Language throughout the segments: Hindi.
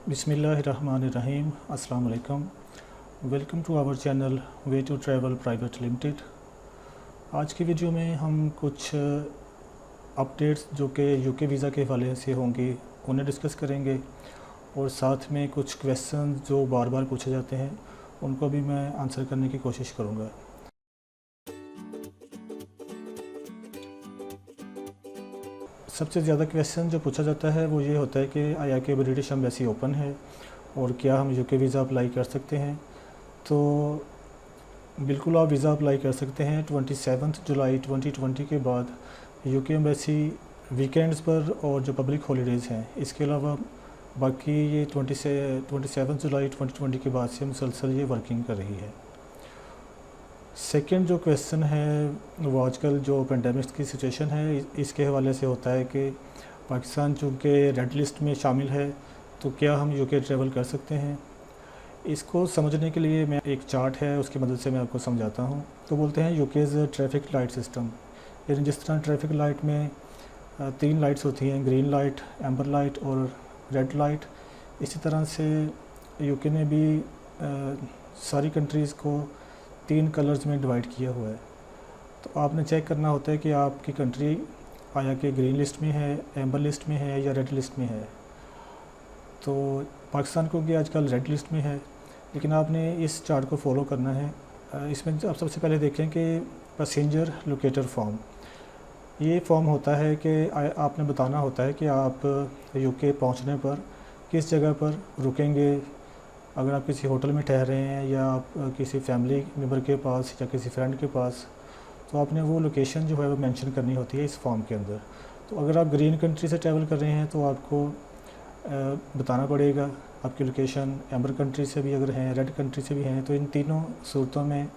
बिस्मिल्लाहिर्रहमानिर्रहीम। अस्सलाम वालेकुम। Welcome to our channel way to travel private limited. आज की वीडियो में हम कुछ अपडेट्स जो कि यूके वीज़ा के हवाले से होंगी उन्हें डिस्कस करेंगे और साथ में कुछ क्वेश्चन जो बार बार पूछे जाते हैं उनको भी मैं आंसर करने की कोशिश करूँगा। सबसे ज़्यादा क्वेश्चन जो पूछा जाता है वो ये होता है कि आया कि ब्रिटिश एम्बेसी ओपन है और क्या हम यूके वीज़ा अप्लाई कर सकते हैं। तो बिल्कुल आप वीज़ा अप्लाई कर सकते हैं 27 जुलाई 2020 के बाद। यूके एम्बेसी वीकेंड्स पर और जो पब्लिक हॉलीडेज़ हैं इसके अलावा बाकी ये 27 जुलाई 2020 के बाद से मुसलसल ये वर्किंग कर रही है। सेकंड जो क्वेश्चन है वो आजकल जो पेंडेमिक की सिचुएशन है इसके हवाले से होता है कि पाकिस्तान चूँकि रेड लिस्ट में शामिल है तो क्या हम यूके ट्रैवल कर सकते हैं। इसको समझने के लिए मैं एक चार्ट है उसकी मदद से मैं आपको समझाता हूँ। तो बोलते हैं यूकेज़ ट्रैफिक लाइट सिस्टम, यानी जिस तरह ट्रैफिक लाइट में 3 लाइट्स होती हैं, ग्रीन लाइट, एम्बर लाइट और रेड लाइट, इसी तरह से यूके ने भी सारी कंट्रीज़ को 3 कलर्स में डिवाइड किया हुआ है। तो आपने चेक करना होता है कि आपकी कंट्री आया कि ग्रीन लिस्ट में है, एम्बर लिस्ट में है या रेड लिस्ट में है। तो पाकिस्तान को कि आजकल रेड लिस्ट में है, लेकिन आपने इस चार्ट को फॉलो करना है। इसमें आप सबसे पहले देखें कि पैसेंजर लोकेटर फॉर्म, ये फॉर्म होता है कि आपने बताना होता है कि आप यूके पहुंचने पर किस जगह पर रुकेंगे। अगर आप किसी होटल में ठहर रहे हैं या आप किसी फैमिली मेम्बर के पास या किसी फ्रेंड के पास, तो आपने वो लोकेशन जो है वो मेंशन करनी होती है इस फॉर्म के अंदर। तो अगर आप ग्रीन कंट्री से ट्रैवल कर रहे हैं तो आपको बताना पड़ेगा आपकी लोकेशन। एम्बर कंट्री से भी अगर हैं, रेड कंट्री से भी हैं, तो इन तीनों सूरतों में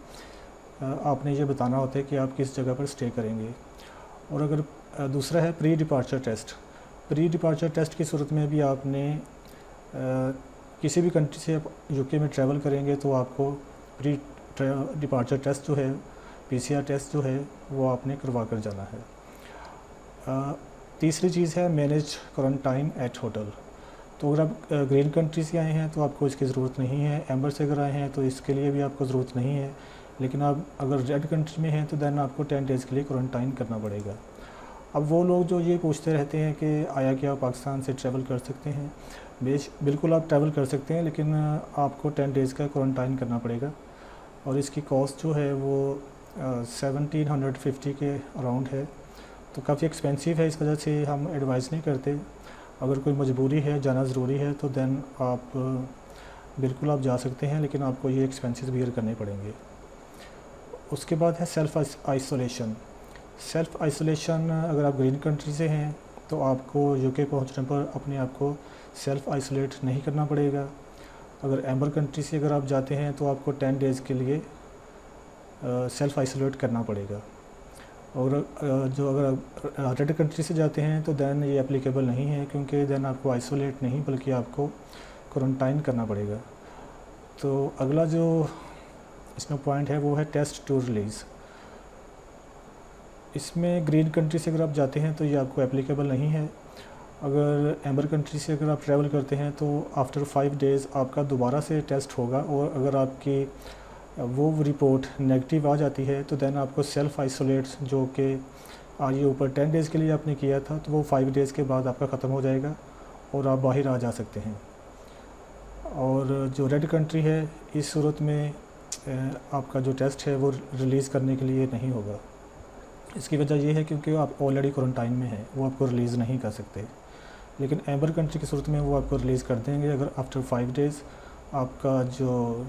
आपने ये बताना होता है कि आप किस जगह पर स्टे करेंगे। और अगर दूसरा है pre departure test. Pre departure test की सूरत में भी आपने किसी भी कंट्री से आप यूके में ट्रैवल करेंगे तो आपको प्री डिपार्चर टेस्ट जो है, पीसीआर टेस्ट जो है वो आपने करवा कर जाना है। तीसरी चीज़ है मैनेज क्वारंटाइन एट होटल। तो अगर आप ग्रीन कंट्री से आए हैं तो आपको इसकी ज़रूरत नहीं है, एम्बर से अगर आए हैं तो इसके लिए भी आपको ज़रूरत नहीं है, लेकिन आप अगर रेड कंट्री में हैं तो दैन आपको 10 डेज़ के लिए क्वारंटाइन करना पड़ेगा। अब वो लोग जो ये पूछते रहते हैं कि आया कि आप पाकिस्तान से ट्रैवल कर सकते हैं, बिल्कुल आप ट्रैवल कर सकते हैं, लेकिन आपको 10 डेज़ का क्वारंटाइन करना पड़ेगा और इसकी कॉस्ट जो है वो 1750 के अराउंड है। तो काफ़ी एक्सपेंसिव है, इस वजह से हम एडवाइस नहीं करते। अगर कोई मजबूरी है, जाना ज़रूरी है, तो दैन आप बिल्कुल आप जा सकते हैं, लेकिन आपको ये एक्सपेंसेस बियर करने पड़ेंगे। उसके बाद है सेल्फ़ आइसोलेशन। सेल्फ़ आइसोलेशन, अगर आप ग्रीन कंट्री से हैं तो आपको यूके पहुंचने पर अपने आप को सेल्फ़ आइसोलेट नहीं करना पड़ेगा। अगर एम्बर कंट्री से अगर आप जाते हैं तो आपको 10 डेज़ के लिए सेल्फ़ आइसोलेट करना पड़ेगा। और अगर रेड कंट्री से जाते हैं तो दैन ये एप्लीकेबल नहीं है, क्योंकि दैन आपको आइसोलेट नहीं बल्कि आपको क्वारंटाइन करना पड़ेगा। तो अगला जो इसमें पॉइंट है वो है टेस्ट टू रिलीज़। इसमें ग्रीन कंट्री से अगर आप जाते हैं तो ये आपको एप्लीकेबल नहीं है। अगर एम्बर कंट्री से अगर आप ट्रैवल करते हैं तो आफ्टर 5 डेज़ आपका दोबारा से टेस्ट होगा, और अगर आपकी वो रिपोर्ट नेगेटिव आ जाती है तो दैन आपको सेल्फ़ आइसोलेट जो कि ये ऊपर 10 डेज़ के लिए आपने किया था तो वो 5 डेज़ के बाद आपका ख़त्म हो जाएगा और आप बाहर आ जा सकते हैं। और जो रेड कंट्री है इस सूरत में आपका जो टेस्ट है वो रिलीज़ करने के लिए नहीं होगा। इसकी वजह ये है क्योंकि आप ऑलरेडी क्वारंटाइन में हैं, वो आपको रिलीज़ नहीं कर सकते। लेकिन एम्बर कंट्री की सूरत में वो आपको रिलीज़ कर देंगे अगर आफ्टर 5 डेज़ आपका जो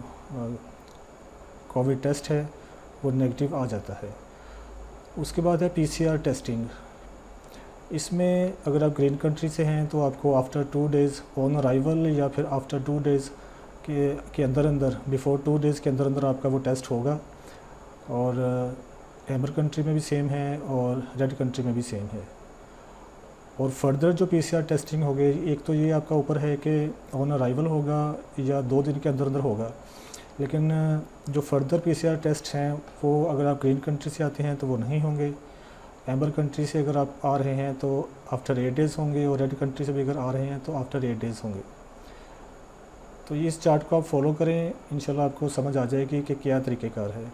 कोविड टेस्ट है वो नेगेटिव आ जाता है। उसके बाद है पीसीआर टेस्टिंग। इसमें अगर आप ग्रीन कंट्री से हैं तो आपको आफ्टर 2 डेज़ ऑन अराइवल या फिर आफ्टर 2 डेज़ के अंदर बिफोर 2 डेज़ के अंदर आपका वो टेस्ट होगा। और एम्बर कंट्री में भी सेम है और रेड कंट्री में भी सेम है। और फर्दर जो पीसीआर टेस्टिंग होगी, एक तो ये आपका ऊपर है कि ऑन अराइवल होगा या 2 दिन के अंदर होगा, लेकिन जो फर्दर पीसीआर टेस्ट हैं वो अगर आप ग्रीन कंट्री से आते हैं तो वो नहीं होंगे। एम्बर कंट्री से अगर आप आ रहे हैं तो आफ्टर 8 डेज़ होंगे, और रेड कंट्री से भी अगर आ रहे हैं तो आफ्टर 8 डेज़ होंगे। तो इस चार्ट को आप फॉलो करें, इंशाल्लाह आपको समझ आ जाएगी कि क्या तरीक़ेकार है।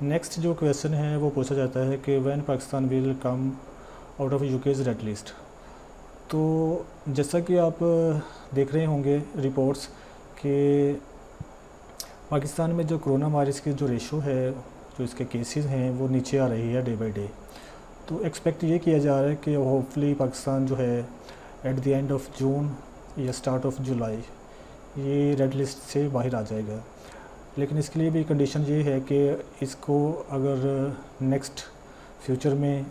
नेक्स्ट जो क्वेश्चन है वो पूछा जाता है कि when Pakistan will come out of UK's red list. तो जैसा कि आप देख रहे होंगे रिपोर्ट्स कि पाकिस्तान में जो कोरोना वायरस की जो रेशो है, जो इसके केसेस हैं वो नीचे आ रही है डे बाय डे। तो एक्सपेक्ट ये किया जा रहा है कि होपफुली पाकिस्तान जो है at the end of June या स्टार्ट ऑफ जुलाई ये रेड लिस्ट से बाहर आ जाएगा। लेकिन इसके लिए भी कंडीशन ये है कि इसको अगर नेक्स्ट फ्यूचर में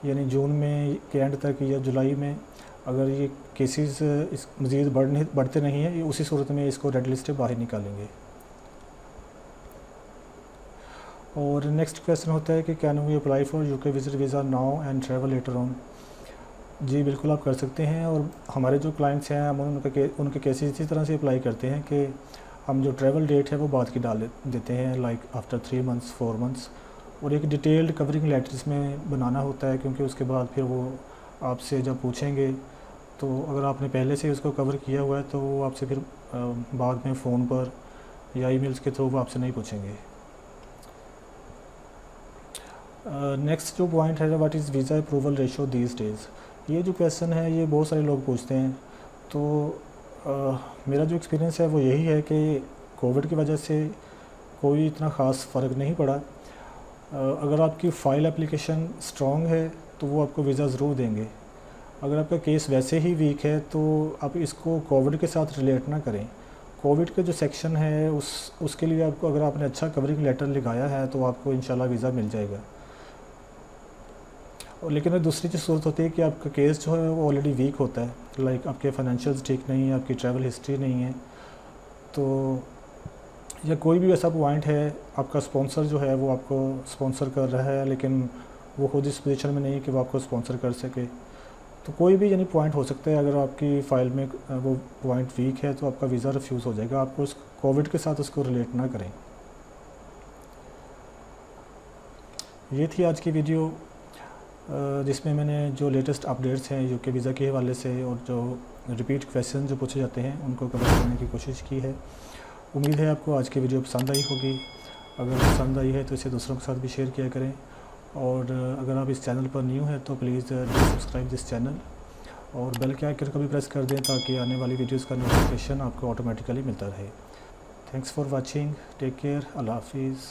यानी जून में के एंड तक या जुलाई में अगर ये केसेस इस मज़ीद बढ़ते नहीं हैं, उसी सूरत में इसको रेड लिस्ट से बाहर निकालेंगे। और नेक्स्ट क्वेश्चन होता है कि can we apply for UK visit visa now and travel later on. जी बिल्कुल आप कर सकते हैं। और हमारे जो क्लाइंट्स हैं हम उनके केसेस इसी तरह से अप्लाई करते हैं कि हम जो ट्रैवल डेट है वो बाद की डाल देते हैं, लाइक आफ्टर 3 मंथ्स 4 मंथ्स। और एक डिटेल्ड कवरिंग लेटर इसमें बनाना होता है, क्योंकि उसके बाद फिर वो आपसे जब पूछेंगे तो अगर आपने पहले से उसको कवर किया हुआ है तो वो आपसे फिर बाद में फ़ोन पर या ईमेल्स के थ्रू वो आपसे नहीं पूछेंगे। नेक्स्ट जो पॉइंट है, what is visa approval ratio these days. ये जो क्वेश्चन है ये बहुत सारे लोग पूछते हैं। तो मेरा जो एक्सपीरियंस है वो यही है कि कोविड की वजह से कोई इतना ख़ास फ़र्क नहीं पड़ा। अगर आपकी फ़ाइल एप्लीकेशन स्ट्रॉन्ग है तो वो आपको वीज़ा ज़रूर देंगे। अगर आपका केस वैसे ही वीक है तो आप इसको कोविड के साथ रिलेट ना करें। कोविड के जो सेक्शन है उसके लिए आपको अगर आपने अच्छा कवरिंग लेटर लगाया है तो आपको इंशाल्लाह वीज़ा मिल जाएगा। और लेकिन दूसरी चीज़ सूरत होती है कि आपका केस जो है वो ऑलरेडी वीक होता है, लाइक आपके फाइनेंशियल्स ठीक नहीं है, आपकी ट्रैवल हिस्ट्री नहीं है, तो या कोई भी ऐसा पॉइंट है, आपका स्पॉन्सर जो है वो आपको स्पॉन्सर कर रहा है लेकिन वो खुद इस पोजीशन में नहीं है कि वो आपको स्पॉन्सर कर सके। तो कोई भी यानी पॉइंट हो सकता है। अगर आपकी फ़ाइल में वो पॉइंट वीक है तो आपका वीज़ा रिफ्यूज़ हो जाएगा। आपको उस कोविड के साथ उसको रिलेट ना करें। ये थी आज की वीडियो जिसमें मैंने जो लेटेस्ट अपडेट्स हैं यूके वीज़ा के हवाले से और जो रिपीट क्वेश्चन जो पूछे जाते हैं उनको कवर करने की कोशिश की है। उम्मीद है आपको आज की वीडियो पसंद आई होगी। अगर पसंद आई है तो इसे दूसरों के साथ भी शेयर किया करें। और अगर आप इस चैनल पर न्यू हैं तो प्लीज़ सब्सक्राइब दिस चैनल और बेल के आइकन को भी प्रेस कर दें ताकि आने वाली वीडियोस का नोटिफिकेशन आपको ऑटोमेटिकली मिलता रहे। Thanks for watching, take care, अल्लाह हाफिज़।